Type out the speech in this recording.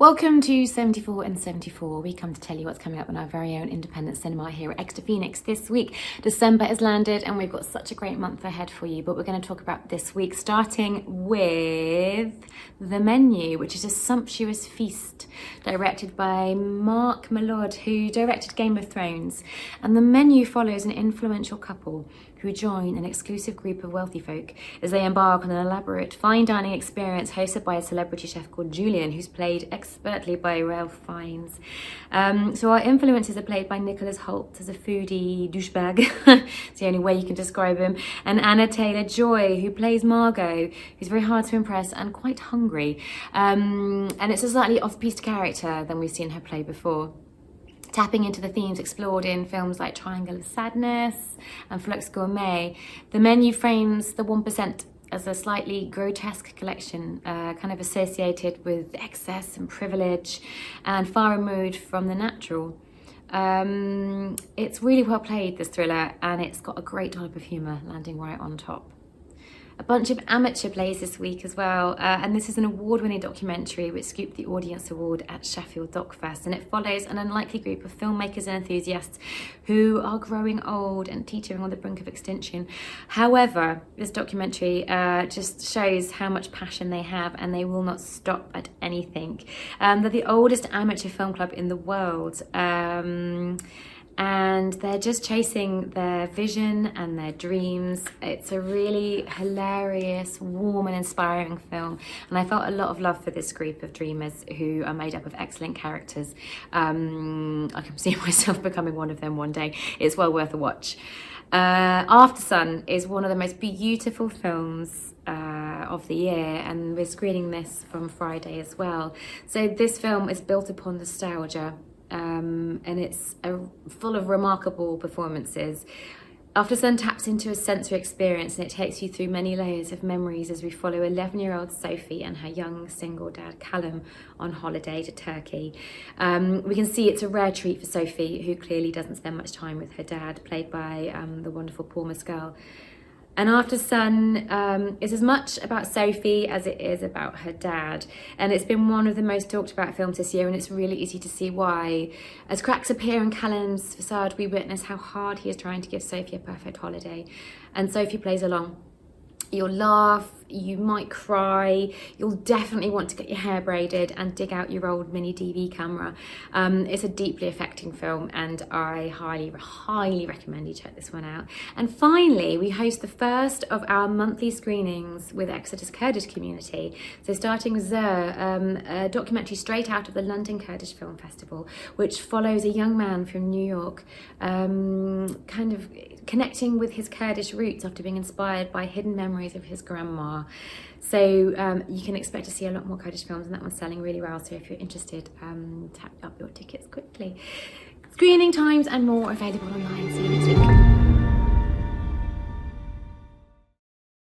Welcome to 74 and 74. We come to tell you what's coming up on our very own independent cinema here at Exeter Phoenix this week. December has landed and we've got such a great month ahead for you, but we're going to talk about this week, starting with The Menu, which is a sumptuous feast directed by Mark Mylod, who directed Game of Thrones. And The Menu follows an influential couple who join an exclusive group of wealthy folk as they embark on an elaborate fine dining experience hosted by a celebrity chef called Julian, who's played expertly by Ralph Fiennes. So our influences are played by Nicholas Hoult as a foodie douchebag, it's the only way you can describe him, and Anna Taylor-Joy, who plays Margot, who's very hard to impress and quite hungry. And it's a slightly off-piste character than we've seen her play before, tapping into the themes explored in films like Triangle of Sadness and Flux Gourmet. The Menu frames the 1% as a slightly grotesque collection, kind of associated with excess and privilege and far removed from the natural. It's really well played, this thriller, and it's got a great dollop of humour landing right on top. A bunch of amateur plays this week as well, and this is an award-winning documentary which scooped the Audience Award at Sheffield Doc Fest, and it follows an unlikely group of filmmakers and enthusiasts who are growing old and teetering on the brink of extinction. However, this documentary just shows how much passion they have, and they will not stop at anything. They're the oldest amateur film club in the world, and they're just chasing their vision and their dreams. It's a really hilarious, warm and inspiring film, and I felt a lot of love for this group of dreamers who are made up of excellent characters. I can see myself becoming one of them one day. It's well worth a watch. After Sun is one of the most beautiful films of the year, and we're screening this from Friday as well. So this film is built upon nostalgia, and it's full of remarkable performances. After Sun taps into a sensory experience, and it takes you through many layers of memories as we follow 11-year-old Sophie and her young single dad Callum on holiday to Turkey. We can see it's a rare treat for Sophie, who clearly doesn't spend much time with her dad, played by the wonderful Paul Mescal. And After Sun is as much about Sophie as it is about her dad. And it's been one of the most talked about films this year, and it's really easy to see why. As cracks appear in Callum's facade, we witness how hard he is trying to give Sophie a perfect holiday. And Sophie plays along. You'll laugh, you might cry, you'll definitely want to get your hair braided and dig out your old mini DV camera. It's a deeply affecting film, and I highly recommend you check this one out. And finally, we host the first of our monthly screenings with Exeter's Kurdish community. So starting with Zer, a documentary straight out of the London Kurdish Film Festival, which follows a young man from New York, kind of connecting with his Kurdish roots after being inspired by hidden memories of his grandma. So you can expect to see a lot more Kurdish films, and that one's selling really well. So if you're interested, tap up your tickets quickly. Screening times and more available online. See you next week.